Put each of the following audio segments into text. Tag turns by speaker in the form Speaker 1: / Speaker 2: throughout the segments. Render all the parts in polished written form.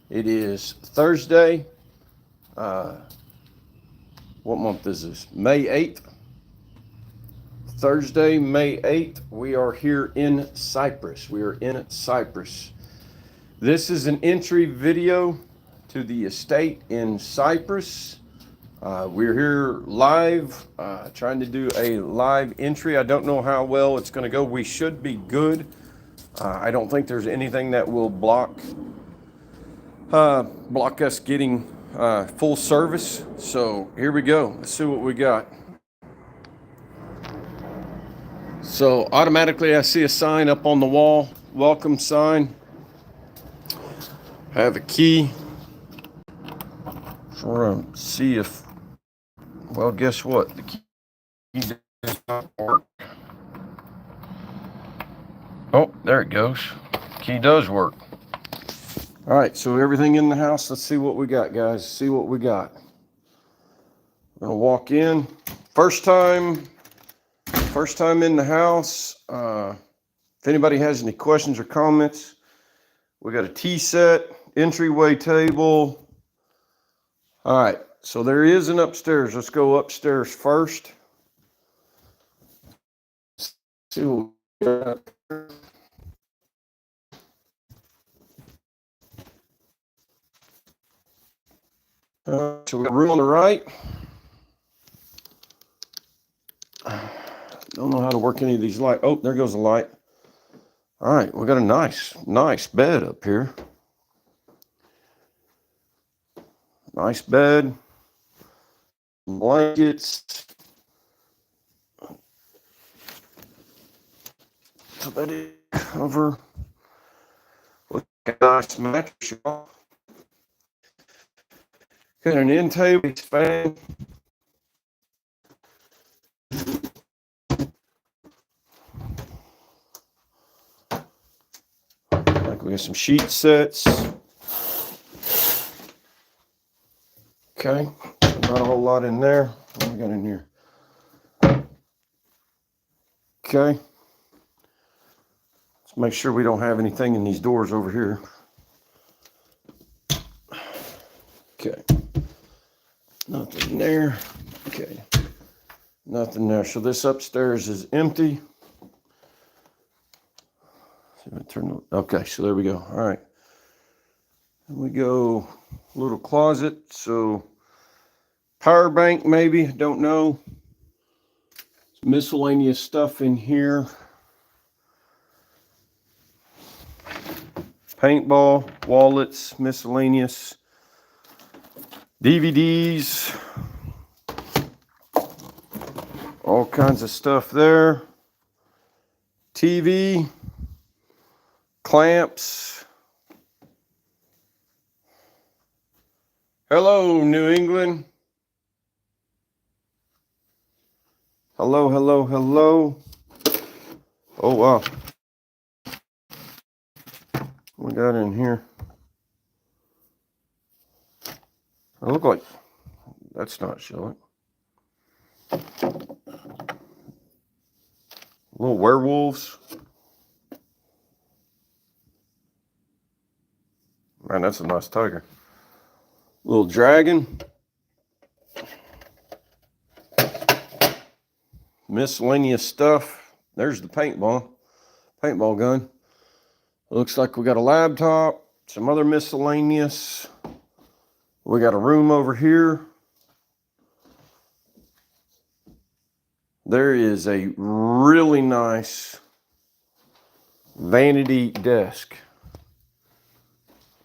Speaker 1: It is Thursday. Uh, what month is this? May 8th. Thursday, May 8th. We are here in Cypress. We are in Cypress. This is an entry video to the estate in Cypress. We're here live, trying to do a live entry. I don't know how well it's going to go. We should be good. I don't think there's anything that will block us getting full service. So here we go. Let's see what we got. So automatically I see a sign up on the wall, welcome sign. I have a key. So we're going to see if, well, guess what? The key does not work. Oh, there it goes. The key does work. All right, so everything in the house, let's see what we got, guys. See what we got. We're gonna walk in. First time in the house. If anybody has any questions or comments, we got a tea set, entryway table. All right, so there is an upstairs. Let's go upstairs first. See what we got. So we got a room on the right. Don't know how to work any of these lights. Oh, there goes the light. All right, we got a nice bed up here. Nice bed, blankets. So that is cover. Look at a nice mattress, y'all. Got an end table, fan. Like we got some sheet sets. Okay, not a whole lot in there. What we got in here? Okay. Let's make sure we don't have anything in these doors over here. Okay. Nothing there. Okay. Nothing there. So this upstairs is empty. Okay, so there we go. All right. And we go little closet. So power bank maybe, don't know. Some miscellaneous stuff in here. Paintball, wallets, miscellaneous. DVDs. All kinds of stuff there. TV. Clamps. Hello, New England. Hello, hello, hello. Oh, wow. What we got in here? I look like that's not showing. Little werewolves. Man, that's a nice tiger. Little dragon. Miscellaneous stuff. There's the paintball gun. Looks like we got a laptop, some other miscellaneous. We got a room over here. There is a really nice vanity desk.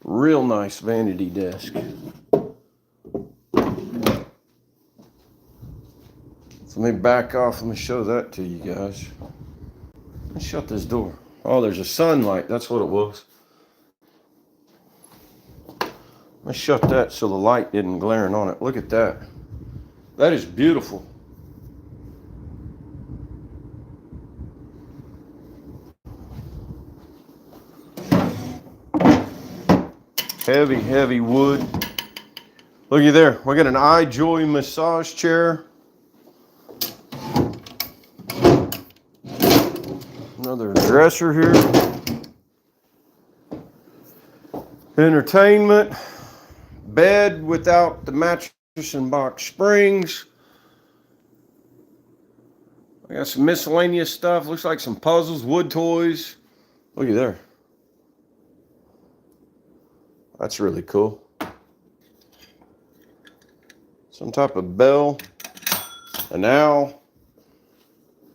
Speaker 1: Real nice vanity desk. So let me back off. Let me show that to you guys. Let's shut this door. Oh, there's a sunlight. That's what it was. Let's shut that so the light isn't glaring on it. Look at that. That is beautiful. Heavy, heavy wood. Looky there. We got an iJoy massage chair. Another dresser here. Entertainment. Bed without the mattress and box springs. I got some miscellaneous stuff. Looks like some puzzles, wood toys. Looky there. That's really cool. Some type of bell, an owl,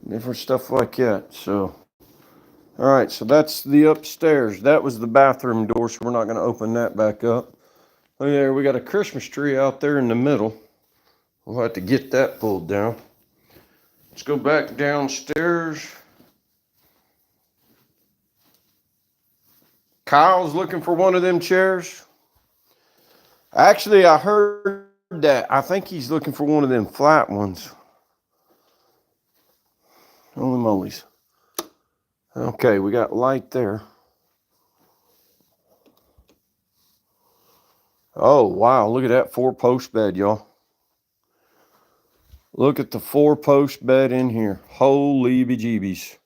Speaker 1: different stuff like that. So, all right, so that's the upstairs. That was the bathroom door, so we're not going to open that back up. Look there, we got a Christmas tree out there in the middle. We'll have to get that pulled down. Let's go back downstairs. Kyle's looking for one of them chairs. Actually, I heard that. I think he's looking for one of them flat ones. Holy mollies. Okay, we got light there. Oh, wow. Look at that 4-post bed, y'all. Look at the 4-post bed in here. Holy bejeebies.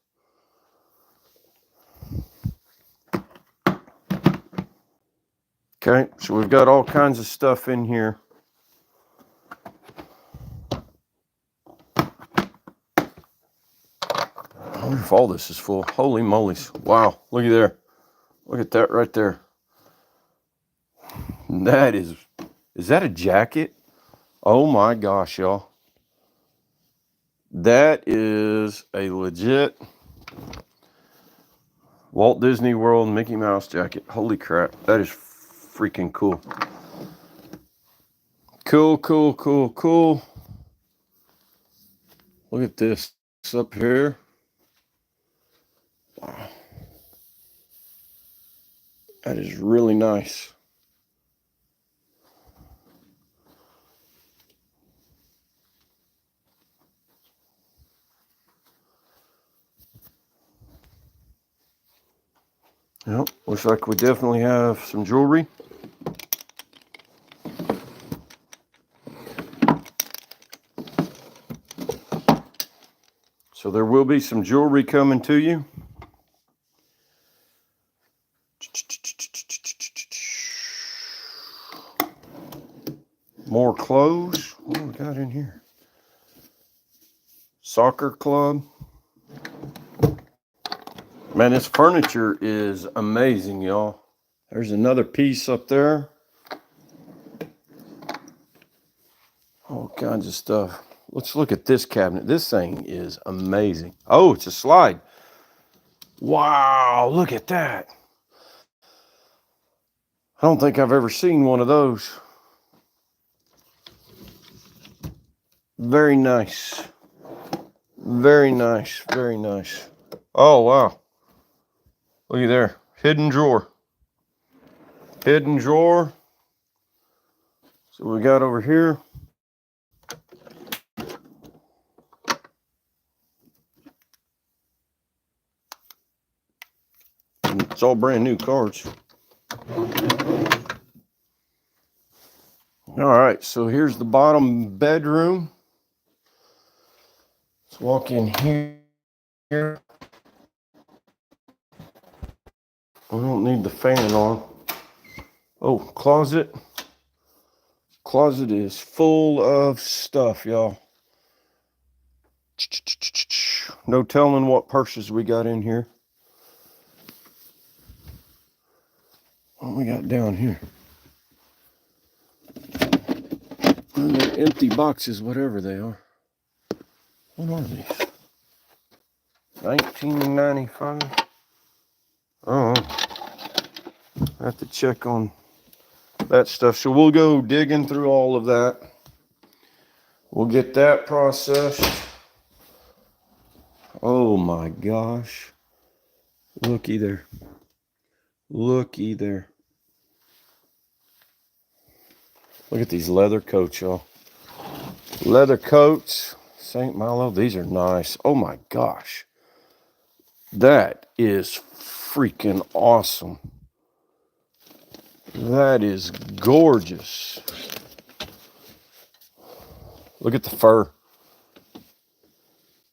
Speaker 1: Okay, so we've got all kinds of stuff in here. I wonder if all this is full. Holy mollies. Wow, look at there. Look at that right there. That is that a jacket? Oh my gosh, y'all. That is a legit Walt Disney World Mickey Mouse jacket. Holy crap, that is freaking cool. Cool, cool, cool, cool. Look at this up here. Wow. That is really nice. Yep, looks like we definitely have some jewelry. So there will be some jewelry coming to you. More clothes. What do we got in here? Soccer club. Man, this furniture is amazing, y'all. There's another piece up there. All kinds of stuff. Let's look at this cabinet. This thing is amazing. Oh, it's a slide. Wow, look at that. I don't think I've ever seen one of those. Very nice. Very nice. Very nice. Oh, wow. Look at there. Hidden drawer. Hidden drawer. So we got over here. And it's all brand new cards. All right, so here's the bottom bedroom. Let's walk in here. We don't need the fan on. Oh, closet. Closet is full of stuff, y'all. No telling what purses we got in here. What we got down here? They're empty boxes, whatever they are. What are these? 1995. Oh, I have to check on that stuff. So we'll go digging through all of that. We'll get that processed. Oh my gosh. Looky there. Looky there. Look at these leather coats, y'all. Leather coats. St. Malo. These are nice. Oh my gosh. That is freaking awesome. That is gorgeous. Look at the fur.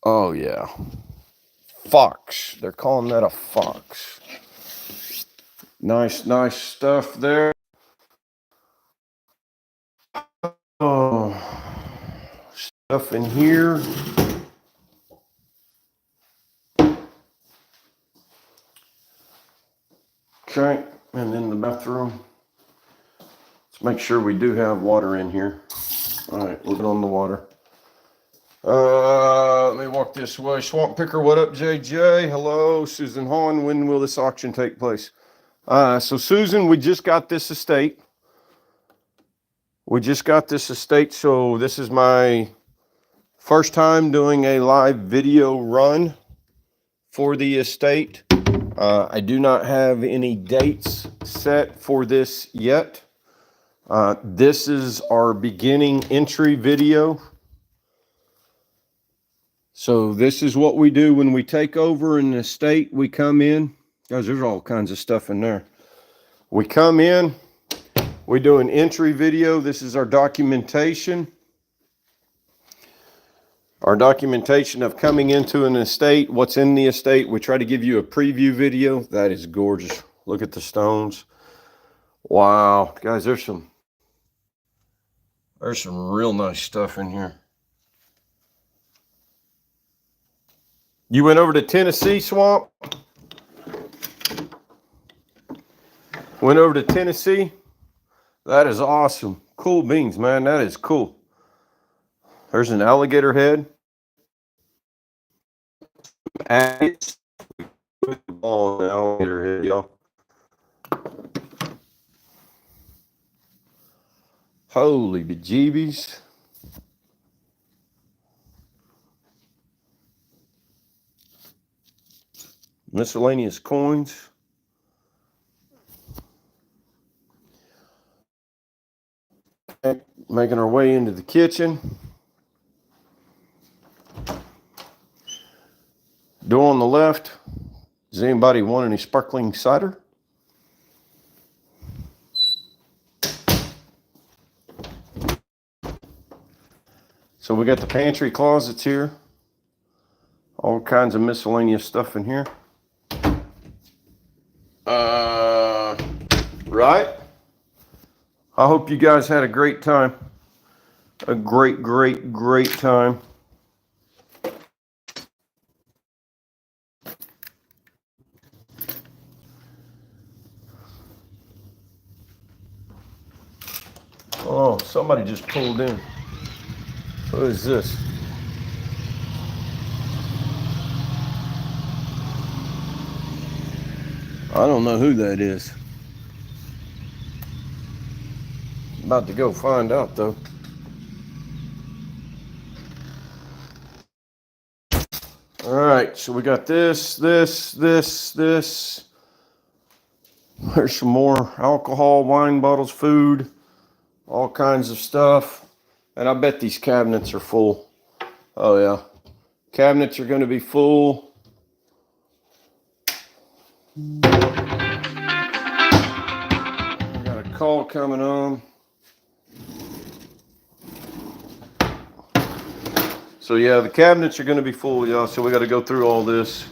Speaker 1: Oh yeah. Fox. They're calling that a fox. Nice stuff there. Oh, stuff in here. Okay, and in the bathroom. Let's make sure we do have water in here. All right, we're on the water. Let me walk this way. Swamp Picker, what up, JJ? Hello, Susan Hahn. When will this auction take place? So Susan, we just got this estate. So this is my first time doing a live video run for the estate. I do not have any dates set for this yet. This is our beginning entry video. So this is what we do when we take over an estate. We come in, guys, there's all kinds of stuff in there. We come in, we do an entry video. This is our documentation. Our documentation of coming into an estate, what's in the estate. We try to give you a preview video. That is gorgeous. Look at the stones. Wow, guys, there's some real nice stuff in here. You went over to Tennessee, Swamp? Went over to Tennessee? That is awesome. Cool beans, man. That is cool. There's an alligator head. Put the ball on the alligator head, y'all. Holy bejeebies. Miscellaneous coins. Making our way into the kitchen. Door on the left. Does anybody want any sparkling cider? So we got the pantry closets here. All kinds of miscellaneous stuff in here. Right? I hope you guys had a great time. A great time. Oh, somebody just pulled in. Who is this? I don't know who that is. About to go find out though. All right, so we got this. There's some more alcohol, wine bottles, food, all kinds of stuff. And I bet these cabinets are full. Oh yeah. Cabinets are going to be full. We got a call coming on. So yeah, the cabinets are going to be full, y'all. So we got to go through all this.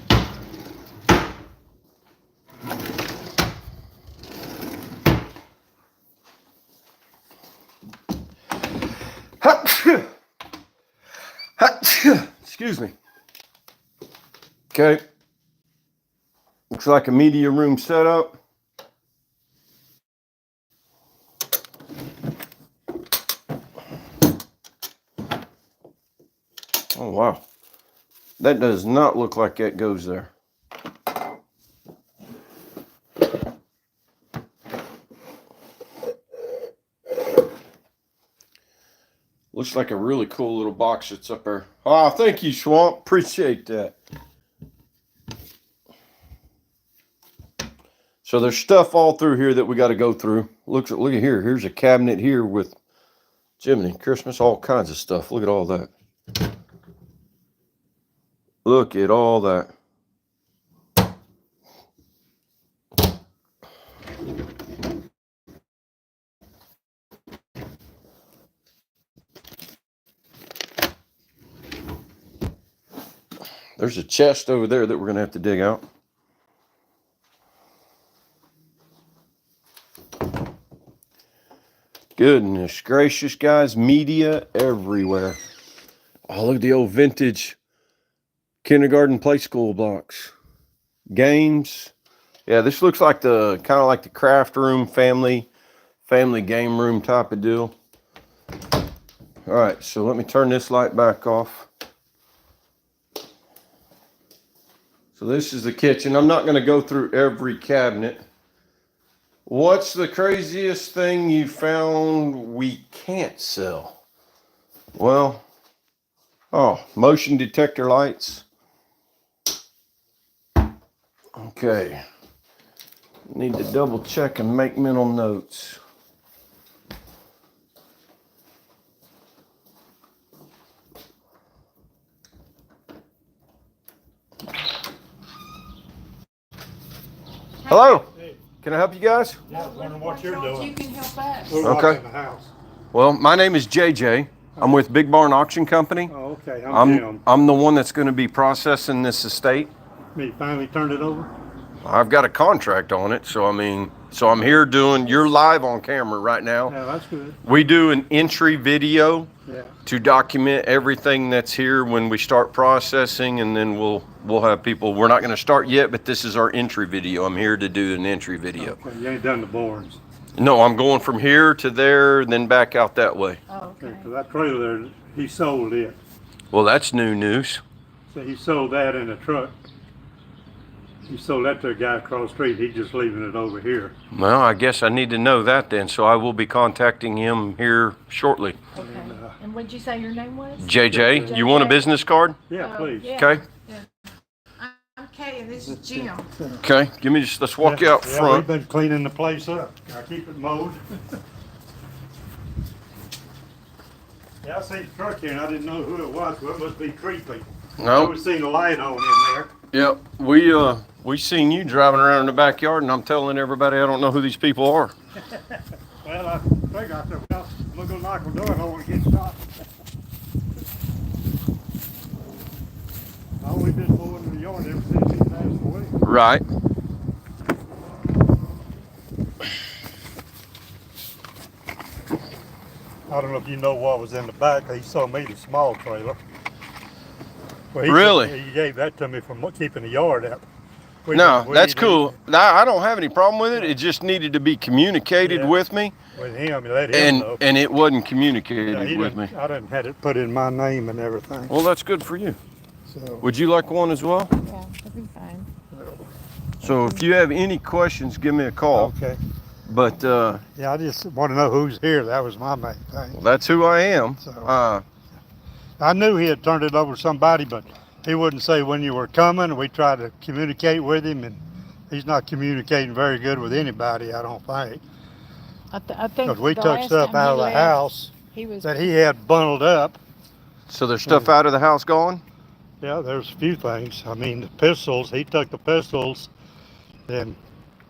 Speaker 1: Excuse me. Okay. Looks like a media room setup. Oh, wow. That does not look like that goes there. Looks like a really cool little box that's up there. Oh, thank you, Swamp. Appreciate that. So there's stuff all through here that we got to go through. Look at here. Here's a cabinet here with Jiminy Christmas, all kinds of stuff. Look at all that. Look at all that. There's a chest over there that we're going to have to dig out. Goodness gracious, guys. Media everywhere. Oh, look at the old vintage kindergarten play school blocks. Games. Yeah, this looks like the kind of like the craft room, family game room type of deal. All right, so let me turn this light back off. So this is the kitchen. I'm not going to go through every cabinet. What's the craziest thing you found we can't sell? Well, motion detector lights. Okay. Need to double check and make mental notes. Hello.
Speaker 2: Hey.
Speaker 1: Can I help you guys?
Speaker 2: Yeah, wondering what you're doing.
Speaker 3: You can help us.
Speaker 2: We're
Speaker 1: Okay.
Speaker 2: watching the house.
Speaker 1: Well, my name is JJ. I'm with Big Barn Auction Company.
Speaker 2: Oh, okay. I'm Jim.
Speaker 1: I'm the one that's going to be processing this estate.
Speaker 2: Me finally turned it over?
Speaker 1: I've got a contract on it, so I'm here you're live on camera right now.
Speaker 2: Yeah, that's good.
Speaker 1: We do an entry video
Speaker 2: Yeah.
Speaker 1: to document everything that's here when we start processing, and then we'll have people. We're not going to start yet, but this is our entry video. I'm here to do an entry video.
Speaker 2: Okay, you ain't done the boards.
Speaker 1: No, I'm going from here to there, then back out that way.
Speaker 3: Oh, okay.
Speaker 2: Okay, 'cause that trailer there, he sold it.
Speaker 1: Well, that's new news.
Speaker 2: So he sold that in a truck. He sold that to a guy across the street. He's just leaving it over here.
Speaker 1: Well, I guess I need to know that then, so I will be contacting him here shortly.
Speaker 3: Okay. And what'd you say your name was?
Speaker 1: JJ, you want a business card?
Speaker 2: Yeah,
Speaker 3: Oh,
Speaker 2: please.
Speaker 3: yeah.
Speaker 1: Okay.
Speaker 3: I'm Kay, and this is Jim.
Speaker 1: Okay, let's walk you out
Speaker 2: Yeah, we've
Speaker 1: front.
Speaker 2: been cleaning the place up. I keep it mowed. Yeah, I seen the truck here and I didn't know who it was, but it must be creepy. I
Speaker 1: No,
Speaker 2: was seeing a light on in there.
Speaker 1: yep, we seen you driving around in the backyard, and I'm telling everybody I don't know who these people are.
Speaker 2: Well, I figured, I said, well, I'm gonna go knock on the door, I don't wanna get shot. I've only been mowing in the yard ever since he passed away.
Speaker 1: Right.
Speaker 2: I don't know if you know what was in the back. He sold me the small trailer. Well,
Speaker 1: Really?
Speaker 2: He gave that to me for keeping the yard up.
Speaker 1: No, that's cool. I don't have any problem with it. It just needed to be communicated
Speaker 2: Yeah.
Speaker 1: with me,
Speaker 2: With him, he let him know.
Speaker 1: and it wasn't
Speaker 2: Yeah,
Speaker 1: communicated
Speaker 2: he
Speaker 1: with me.
Speaker 2: didn't, I didn't have it put in my name and everything.
Speaker 1: Well, that's good for you.
Speaker 2: So,
Speaker 1: Would you like one as well?
Speaker 3: Yeah, that'd be fine.
Speaker 1: So if you have any questions, give me a call.
Speaker 2: okay.
Speaker 1: But
Speaker 2: Yeah, I just want to know who's here. That was my main thing.
Speaker 1: that's who I am.
Speaker 2: So- I knew he had turned it over to somebody, but he wouldn't say when you were coming. We tried to communicate with him, and he's not communicating very good with anybody, I don't think.
Speaker 3: I think
Speaker 2: Because we
Speaker 3: the
Speaker 2: took
Speaker 3: last
Speaker 2: stuff
Speaker 3: time
Speaker 2: out of
Speaker 3: he
Speaker 2: the
Speaker 3: left,
Speaker 2: house
Speaker 3: He was,
Speaker 2: that he had bundled up.
Speaker 1: So there's stuff out of the house gone?
Speaker 2: Yeah, there's a few things. I mean, the pistols, he took the pistols and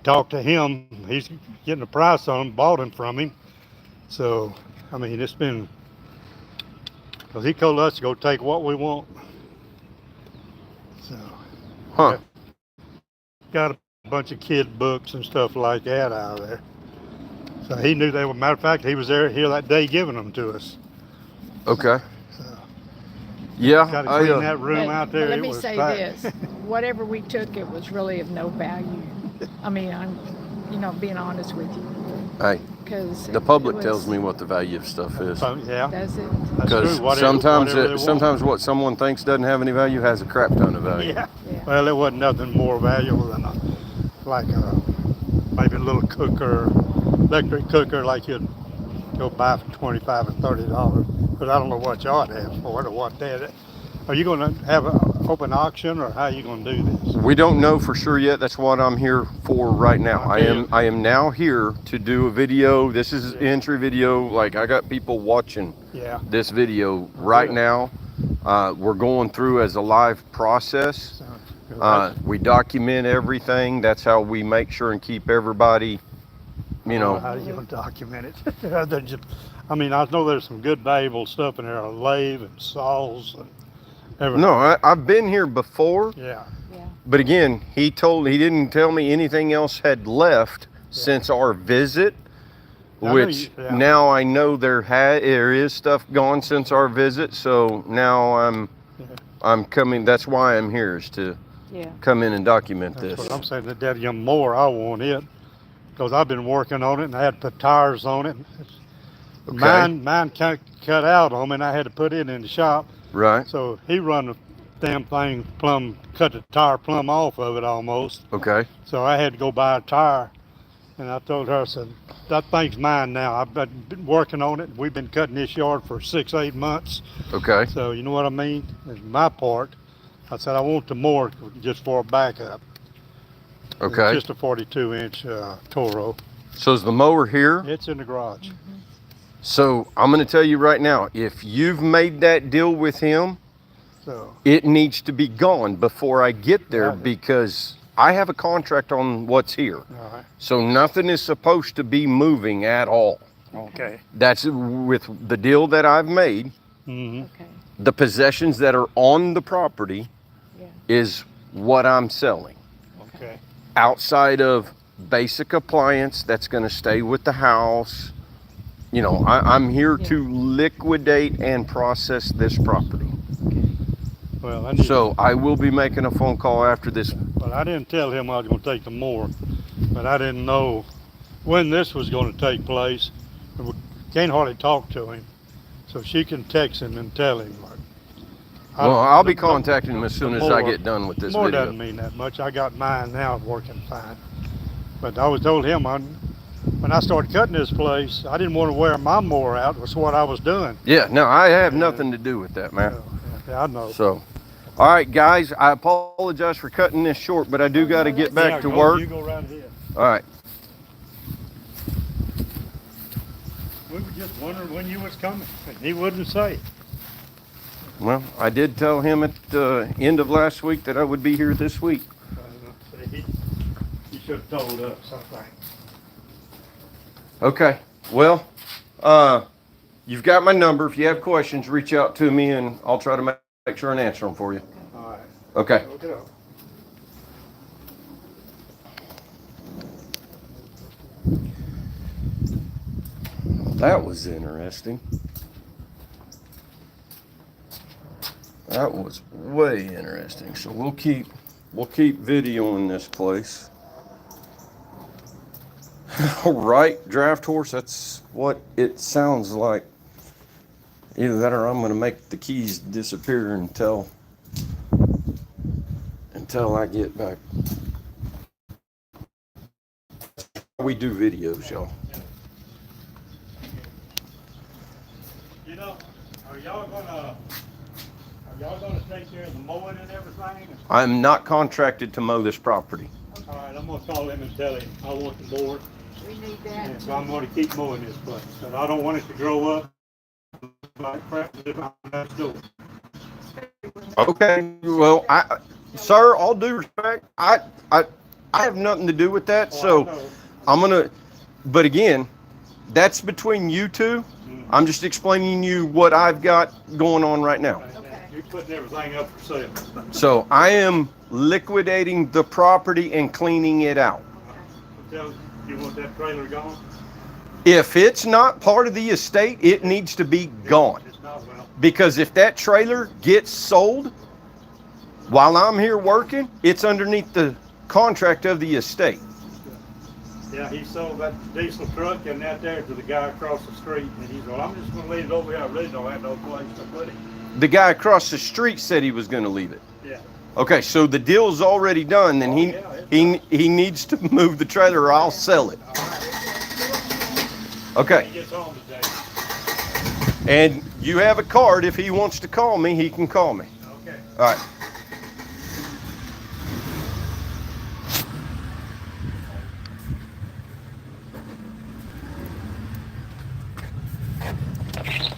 Speaker 2: talked to him. He's getting a price on them, bought them from him. So, I mean, it's been, because he told us to go take what we want. So,
Speaker 1: Huh.
Speaker 2: got a bunch of kid books and stuff like that out of there. So he knew they were, matter of fact, he was there here that day giving them to us.
Speaker 1: Okay.
Speaker 2: So,
Speaker 1: Yeah.
Speaker 2: got to
Speaker 1: I,
Speaker 2: clean that room out there.
Speaker 3: Let
Speaker 2: It
Speaker 3: me
Speaker 2: was
Speaker 3: say
Speaker 2: packed.
Speaker 3: this, whatever we took, it was really of no value. I mean, I'm, being honest with you,
Speaker 1: Hey,
Speaker 3: because.
Speaker 1: the public tells me what the value of stuff is.
Speaker 2: So, yeah,
Speaker 3: Does it?
Speaker 2: that's
Speaker 1: Because
Speaker 2: true. Whatever they want.
Speaker 1: sometimes what someone thinks doesn't have any value has a crap ton of value.
Speaker 2: Yeah.
Speaker 3: Yeah.
Speaker 2: Well, it wasn't nothing more valuable than maybe a little cooker, electric cooker, like you'd go buy for $25 and $30. But I don't know what y'all have for it or what that. Are you going to have an open auction, or how are you going to do this?
Speaker 1: We don't know for sure yet. That's what I'm here for right now.
Speaker 2: Okay.
Speaker 1: I am now here to do a video. This is an entry video. Like, I got people watching
Speaker 2: Yeah.
Speaker 1: this video right now. We're going through as a live process.
Speaker 2: So,
Speaker 1: We document everything. That's how we make sure and keep everybody,
Speaker 2: how are you going to document it? Other than I mean, I know there's some good valuable stuff in there, a lathe and saws and everything.
Speaker 1: No, I've been here before,
Speaker 2: Yeah.
Speaker 3: Yeah.
Speaker 1: but again, he didn't tell me anything else had left since our visit. which
Speaker 2: yeah.
Speaker 1: now I know there is stuff gone since our visit. So now I'm coming. That's why I'm here, is to
Speaker 3: Yeah.
Speaker 1: come in and document
Speaker 2: That's
Speaker 1: this.
Speaker 2: what I'm saying. The dadgum mower, I want it because I've been working on it and I had to put tires on it.
Speaker 1: Okay.
Speaker 2: Mine cut out on me and I had to put it in the shop.
Speaker 1: Right.
Speaker 2: So he run the damn thing plumb, cut the tire plumb off of it almost.
Speaker 1: Okay.
Speaker 2: So I had to go buy a tire. And I told her, I said, that thing's mine now. I've been working on it. We've been cutting this yard for 6-8 months.
Speaker 1: Okay.
Speaker 2: So you know what I mean? It's my part. I said, I want the mower just for a backup.
Speaker 1: Okay.
Speaker 2: It's just a 42-inch Toro.
Speaker 1: So is the mower here?
Speaker 2: It's in the garage.
Speaker 1: So I'm going to tell you right now, if you've made that deal with him,
Speaker 2: So
Speaker 1: it needs to be gone before I get there,
Speaker 2: Right.
Speaker 1: because I have a contract on what's here.
Speaker 2: all right.
Speaker 1: So nothing is supposed to be moving at all.
Speaker 2: Okay.
Speaker 1: That's with the deal that I've made.
Speaker 2: Mm-hmm.
Speaker 3: Okay.
Speaker 1: The possessions that are on the property
Speaker 3: Yeah.
Speaker 1: is what I'm selling.
Speaker 2: Okay.
Speaker 1: Outside of basic appliance that's going to stay with the house, you know, I'm here
Speaker 3: Yeah.
Speaker 1: to liquidate and process this property.
Speaker 2: Well, I need.
Speaker 1: So I will be making a phone call after this.
Speaker 2: Well, I didn't tell him I was going to take the mower, but I didn't know when this was going to take place. And we can't hardly talk to him, so she can text him and tell him.
Speaker 1: Well, I'll be contacting him as soon as I
Speaker 2: mower-
Speaker 1: get done with this
Speaker 2: Mower
Speaker 1: video.
Speaker 2: doesn't mean that much. I got mine now working fine. But I was told him when I started cutting this place, I didn't want to wear my mower out. Was what I was doing.
Speaker 1: Yeah, no, I have nothing to do with that, man.
Speaker 2: So, yeah, I know.
Speaker 1: So, all right, guys, I apologize for cutting this short, but I do got to get back
Speaker 2: Yeah,
Speaker 1: to
Speaker 2: go-
Speaker 1: work.
Speaker 2: You go right ahead.
Speaker 1: All right.
Speaker 2: We were just wondering when you was coming, and he wouldn't say.
Speaker 1: Well, I did tell him at the end of last week that I would be here this week.
Speaker 2: He should have told us something.
Speaker 1: Okay. Well, you've got my number. If you have questions, reach out to me, and I'll try to make sure and answer them for you.
Speaker 2: All right.
Speaker 1: Okay.
Speaker 2: Okay.
Speaker 1: That was interesting. That was way interesting. So we'll keep videoing this place. All right, draft horse, that's what it sounds like. Either that or I'm gonna make the keys disappear until I get back. We do videos, y'all.
Speaker 2: You know, are y'all gonna take care of the mowing and everything?
Speaker 1: I'm not contracted to mow this property.
Speaker 2: All right, I'm gonna call him and tell him I want the mower,
Speaker 3: We need that.
Speaker 2: and so I'm gonna keep mowing this place. But I don't want it to grow up like crap behind that door.
Speaker 1: Okay, well, sir, all due respect, I have nothing to do with that.
Speaker 2: Oh, I
Speaker 1: So
Speaker 2: know.
Speaker 1: I'm gonna, but again, that's between you two. I'm just explaining you what I've got going on right now.
Speaker 3: Okay.
Speaker 2: You're putting everything up for sale.
Speaker 1: So I am liquidating the property and cleaning it out.
Speaker 2: Tell you want that trailer gone?
Speaker 1: If it's not part of the estate, it needs to be gone.
Speaker 2: It's not well.
Speaker 1: Because if that trailer gets sold while I'm here working, it's underneath the contract of the estate.
Speaker 2: Yeah, he sold that diesel truck and that there to the guy across the street, and he said, well, I'm just gonna leave it over here. I really don't have no place to put it.
Speaker 1: The guy across the street said he was going to leave it.
Speaker 2: Yeah.
Speaker 1: Okay, so the deal's already done. Then he needs to move the trailer, or I'll sell it. Okay,
Speaker 2: He gets home today.
Speaker 1: and you have a card. If he wants to call me, he can call me.
Speaker 2: Okay.
Speaker 1: All right.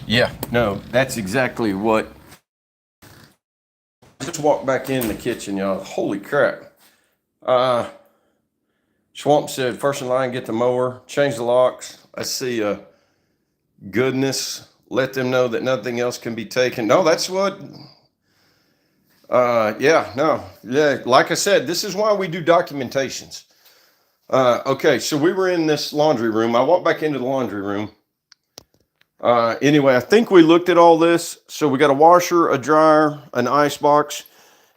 Speaker 1: Yeah, no, that's exactly what. Just walk back in the kitchen, y'all. Holy crap. Swamp said, first in line, get the mower, change the locks. I see goodness. Let them know that nothing else can be taken. No, that's what. Yeah, no. Yeah, like I said, this is why we do documentations. Okay, so we were in this laundry room. I walked back into the laundry room. Anyway, I think we looked at all this. So we got a washer, a dryer, an ice box,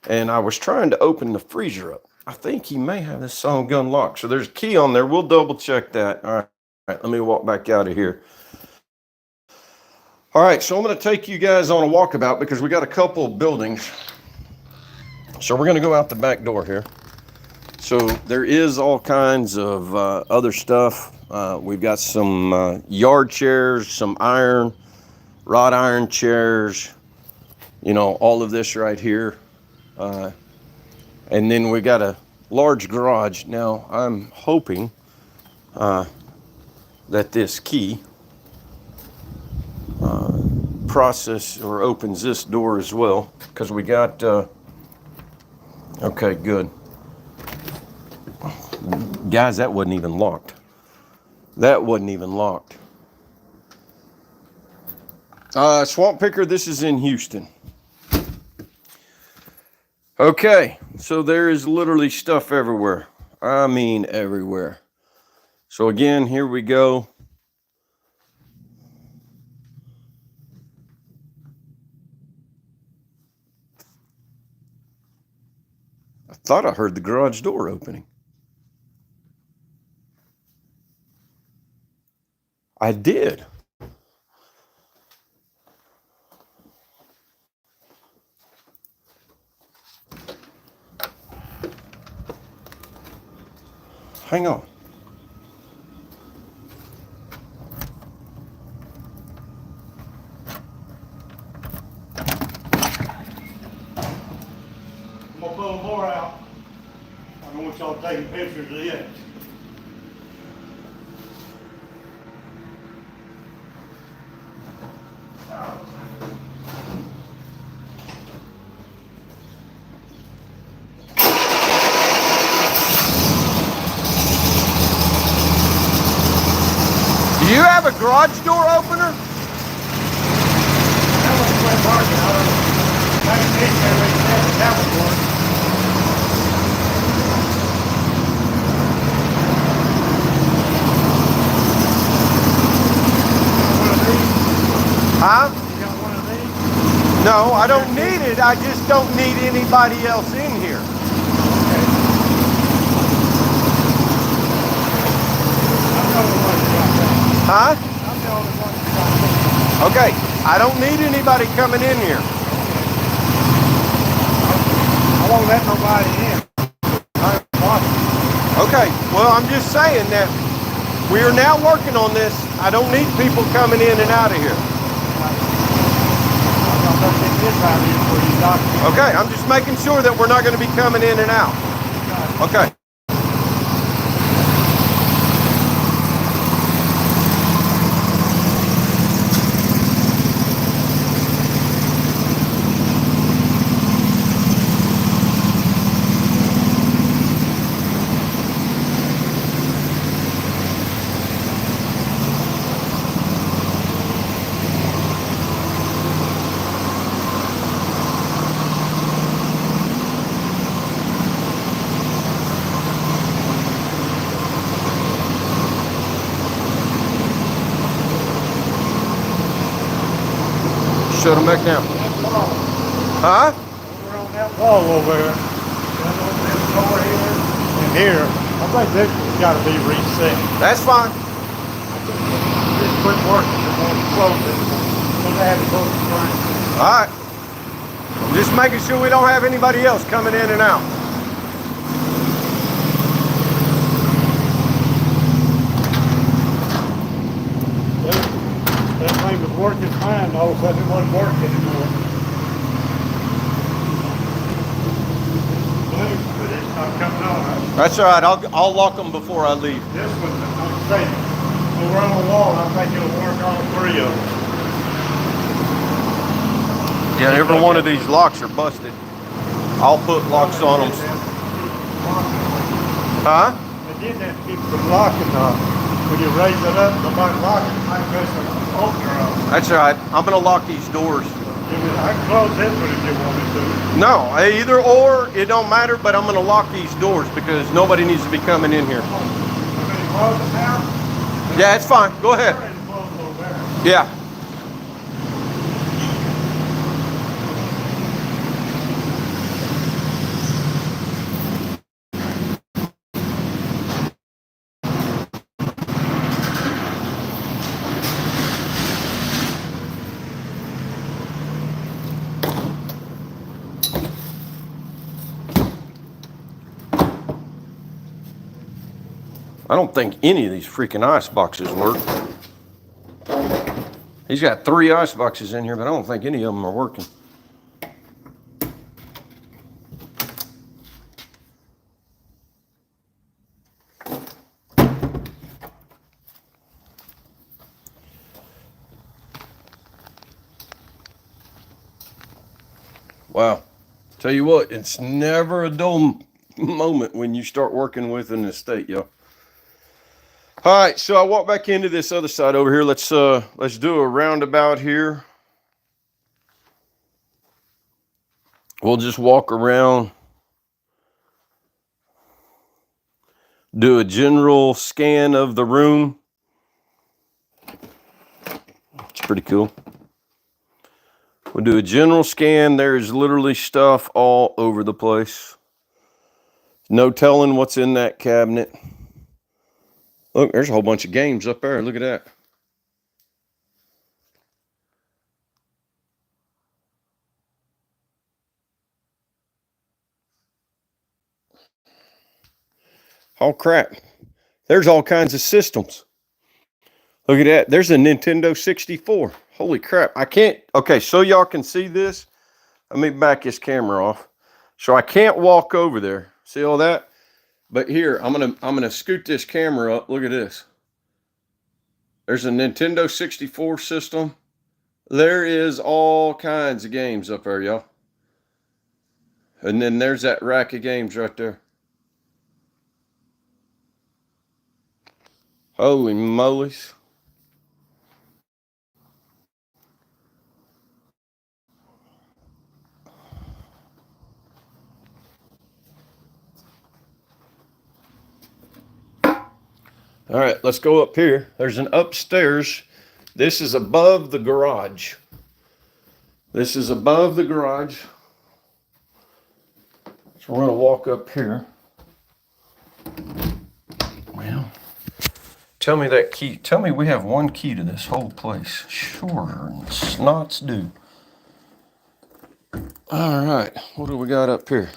Speaker 1: and I was trying to open the freezer up. I think he may have this song gun locked. So there's a key on there. We'll double check that. All right, let me walk back out of here. All right, so I'm going to take you guys on a walkabout because we got a couple of buildings. So we're going to go out the back door here. So there is all kinds of other stuff. We've got some yard chairs, some wrought iron chairs, you know, all of this right here. And then we got a large garage. Now I'm hoping that this key process or opens this door as well, because we got, okay, good. Guys, that wasn't even locked. That wasn't even locked. Swamp Picker, this is in Houston. Okay, so there is literally stuff everywhere. I mean, everywhere. So again, here we go. I thought I heard the garage door opening. I did. Hang on.
Speaker 2: I'm gonna pull more out. I don't want y'all taking pictures of it.
Speaker 1: Do you have a garage door opener?
Speaker 2: That was quite hard to I can take that one.
Speaker 1: Huh?
Speaker 2: You got one of these?
Speaker 1: No, I don't need it. I just don't need anybody else in here.
Speaker 2: I'm the only one that got that.
Speaker 1: Huh?
Speaker 2: I'm the only one that got that.
Speaker 1: Okay, I don't need anybody coming in here.
Speaker 2: I won't let nobody in. I'm watching.
Speaker 1: Okay, well, I'm just saying that we are now working on this. I don't need people coming in and out of here.
Speaker 2: I'm gonna take this out of here for you, doctor.
Speaker 1: Okay, I'm just making sure that we're not going to be coming in and out. Okay. Shut them back down. Huh?
Speaker 2: Over on that wall over there. Over here and here. I think this has got to be reset.
Speaker 1: That's fine.
Speaker 2: Just quit working. It won't close it. We'll have to go to the front.
Speaker 1: All right. Just making sure we don't have anybody else coming in and out.
Speaker 2: That thing was working fine, all of a sudden it wasn't working anymore. But it's not coming on.
Speaker 1: That's all right. I'll lock them before I leave.
Speaker 2: This one, like I say, over on the wall, I think it'll work all three of them.
Speaker 1: Yeah, every one of these locks are busted. I'll put locks on them. Huh?
Speaker 2: They did that to keep from locking when you raise it up, nobody lock it, might mess the opener up.
Speaker 1: That's all right. I'm going to lock these doors.
Speaker 2: I can close this one if you want me to.
Speaker 1: No, either or, it don't matter, but I'm going to lock these doors because nobody needs to be coming in here.
Speaker 2: close it now?
Speaker 1: Yeah, it's fine. Go ahead.
Speaker 2: Ready to close over there.
Speaker 1: Yeah. I don't think any of these freaking ice boxes work. He's got 3 ice boxes in here, but I don't think any of them are working. Wow. Tell you what, it's never a dull moment when you start working with an estate, yo. All right, so I walk back into this other side over here. Let's do a roundabout here. We'll just walk around, do a general scan of the room. It's pretty cool. We'll do a general scan. There's literally stuff all over the place. No telling what's in that cabinet. Look, there's a whole bunch of games up there. Look at that. Oh, crap. There's all kinds of systems. Look at that. There's a Nintendo 64. Holy crap. I can't. Okay, so y'all can see this. Let me back this camera off. So I can't walk over there. See all that? But here, I'm gonna scoot this camera up. Look at this. There's a Nintendo 64 system. There is all kinds of games up there, y'all. And then there's that rack of games right there. Holy moly's. All right, let's go up here. There's an upstairs. This is above the garage. This is above the garage. So we're going to walk up here. Well, tell me that key. Tell me we have one key to this whole place. Sure, and snots do. All right, what do we got up here?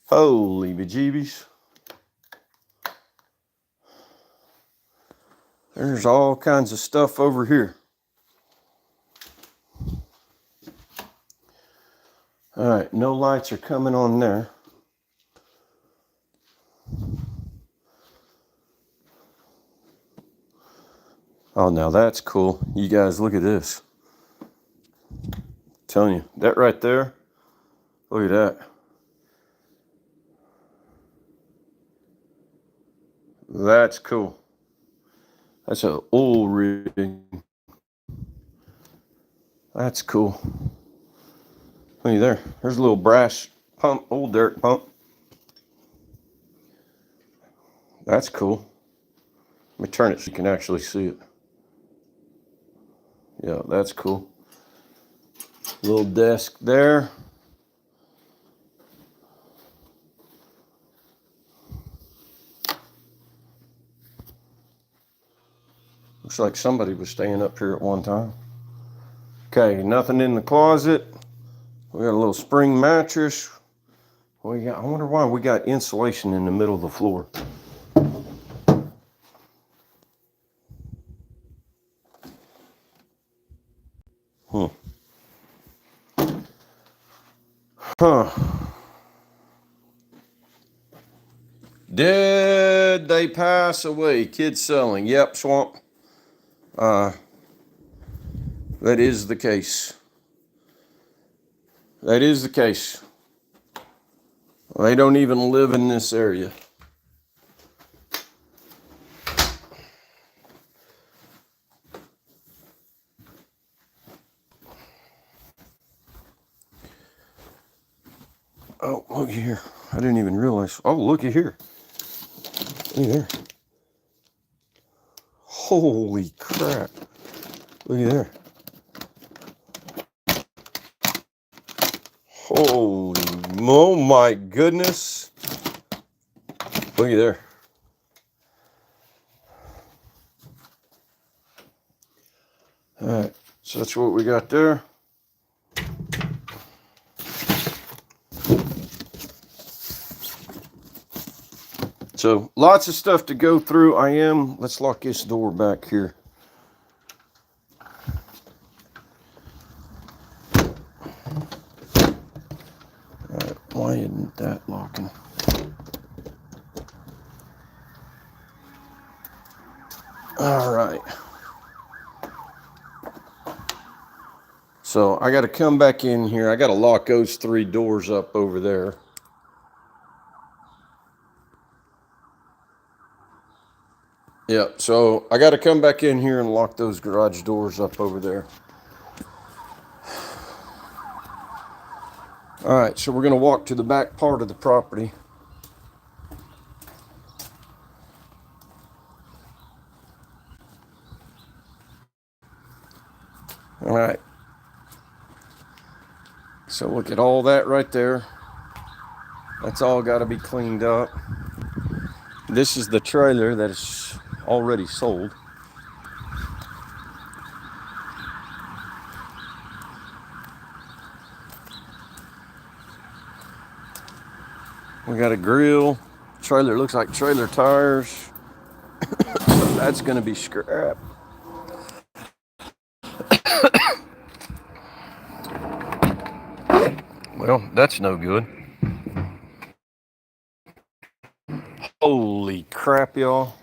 Speaker 1: Holy bejeebies. There's all kinds of stuff over here. All right, no lights are coming on there. Oh, now that's cool. You guys, look at this. I'm telling you, that right there, look at that. That's cool. That's an oil rig. That's cool. Look at there. There's a little brass pump, old dirt pump. That's cool. Let me turn it so you can actually see it. Yeah, that's cool. Little desk there. Looks like somebody was staying up here at one time. Okay, nothing in the closet. We got a little spring mattress. I wonder why we got insulation in the middle of the floor. Huh. Did they pass away? Kids selling. Yep, Swamp. That is the case. That is the case. They don't even live in this area. Oh, look here. I didn't even realize. Oh, looky here. Look there. Holy crap. Look at there. Holy, oh my goodness. Look at there. All right, so that's what we got there. So lots of stuff to go through. Let's lock this door back here. All right, why isn't that locking? All right. So I got to come back in here. I got to lock those 3 doors up over there. Yeah, so I got to come back in here and lock those garage doors up over there. All right, so we're going to walk to the back part of the property. All right. So look at all that right there. That's all got to be cleaned up. This is the trailer that is already sold. We got a grill. Trailer looks like trailer tires. So that's going to be scrap. Well, that's no good. Holy crap, y'all.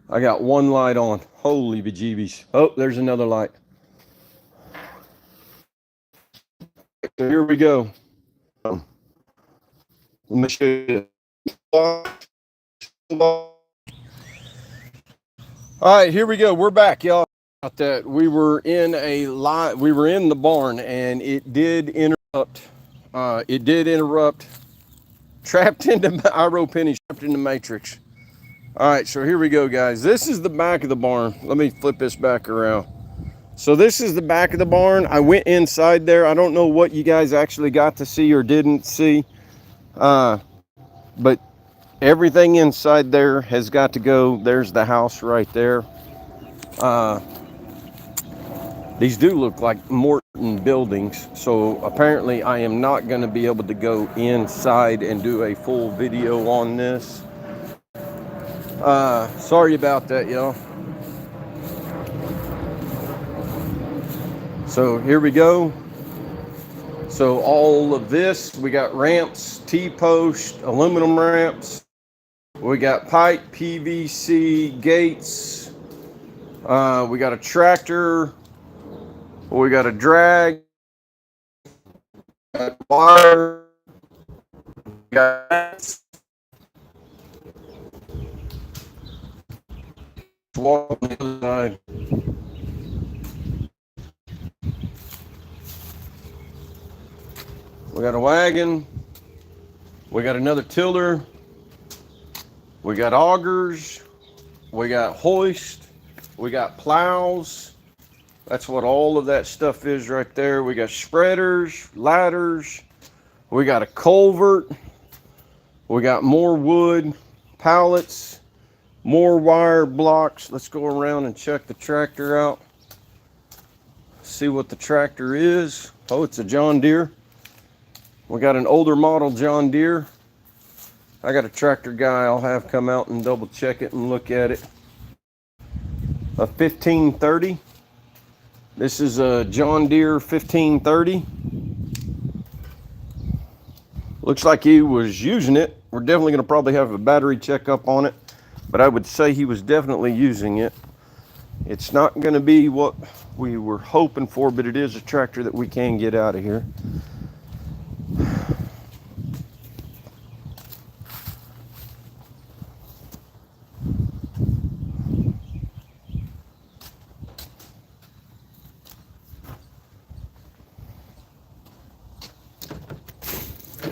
Speaker 1: I got one light on. Holy bejeebies. Oh, there's another light. So here we go. Let me show you. All right, here we go. We're back, y'all. That we were in the barn, and it did interrupt. Trapped into Iro Penny, trapped in the matrix. All right, so here we go, guys. This is the back of the barn. Let me flip this back around. So this is the back of the barn. I went inside there. I don't know what you guys actually got to see or didn't see, but everything inside there has got to go. There's the house right there. These do look like Morton buildings, so apparently I am not going to be able to go inside and do a full video on this. Sorry about that, y'all. So here we go. So all of this, we got ramps, T-post, aluminum ramps. We got pipe, PVC, gates. We got a tractor. We got a drag. Got wire. Got walk on the other side. We got a wagon. We got another tiller. We got augers. We got hoist. We got plows. That's what all of that stuff is right there. We got spreaders, ladders. We got a culvert. We got more wood, pallets, more wire blocks. Let's go around and check the tractor out. See what the tractor is. Oh, it's a John Deere. We got an older model John Deere. I got a tractor guy I'll have come out and double check it and look at it. A 1530. This is a John Deere 1530. Looks like he was using it. We're definitely going to probably have a battery checkup on it, but I would say he was definitely using it. It's not going to be what we were hoping for, but it is a tractor that we can get out of here.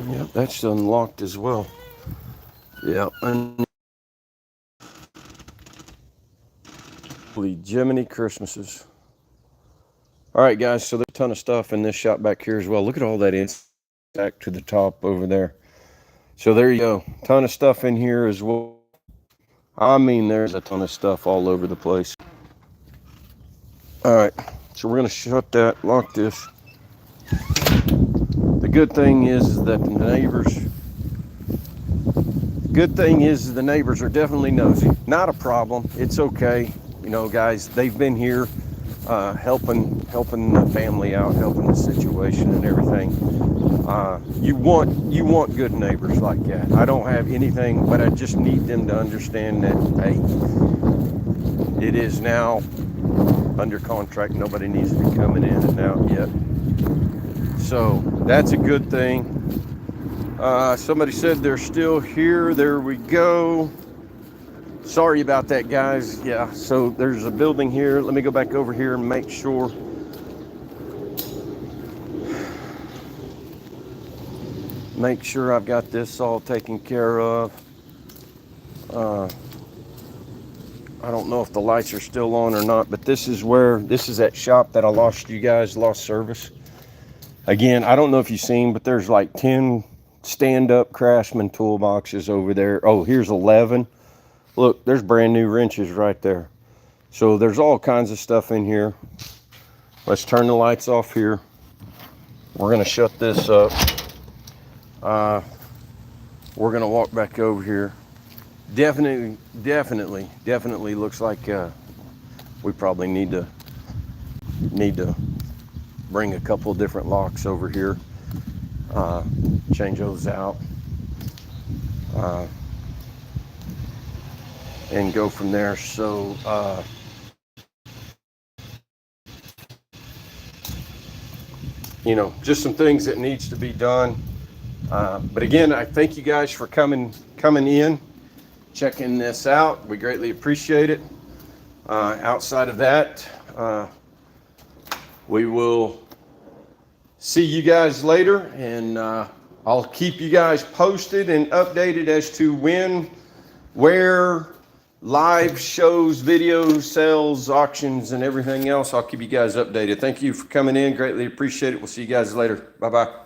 Speaker 1: Yep, that's unlocked as well. Yep, and Holy Jiminy Christmases. All right, guys, so there's a ton of stuff in this shop back here as well. Look at all that back to the top over there. So there you go. Ton of stuff in here as well. I mean, there's a ton of stuff all over the place. All right, so we're going to shut that, lock this. The good thing is that the neighbors are definitely nosy. Not a problem. It's okay. You know, guys, they've been here helping the family out, helping the situation and everything. You want good neighbors like that. I don't have anything, but I just need them to understand that, hey, it is now under contract. Nobody needs to be coming in and out yet. So that's a good thing. Somebody said they're still here. There we go. Sorry about that, guys. Yeah, so there's a building here. Let me go back over here and make sure. Make sure I've got this all taken care of. I don't know if the lights are still on or not, but this is that shop that I lost service. Again, I don't know if you've seen, but there's like 10 stand-up Craftsman toolboxes over there. Oh, here's 11. Look, there's brand new wrenches right there. So there's all kinds of stuff in here. Let's turn the lights off here. We're gonna shut this up. We're gonna walk back over here. Definitely looks like we probably need to bring a couple different locks over here. Change those out. And go from there. So you know, just some things that needs to be done. But again, I thank you guys for coming in, checking this out. We greatly appreciate it. Outside of that, we will see you guys later, and I'll keep you guys posted and updated as to when, where, live shows, videos, sales, auctions, and everything else. I'll keep you guys updated. Thank you for coming in. Greatly appreciate it. We'll see you guys later. Bye-bye.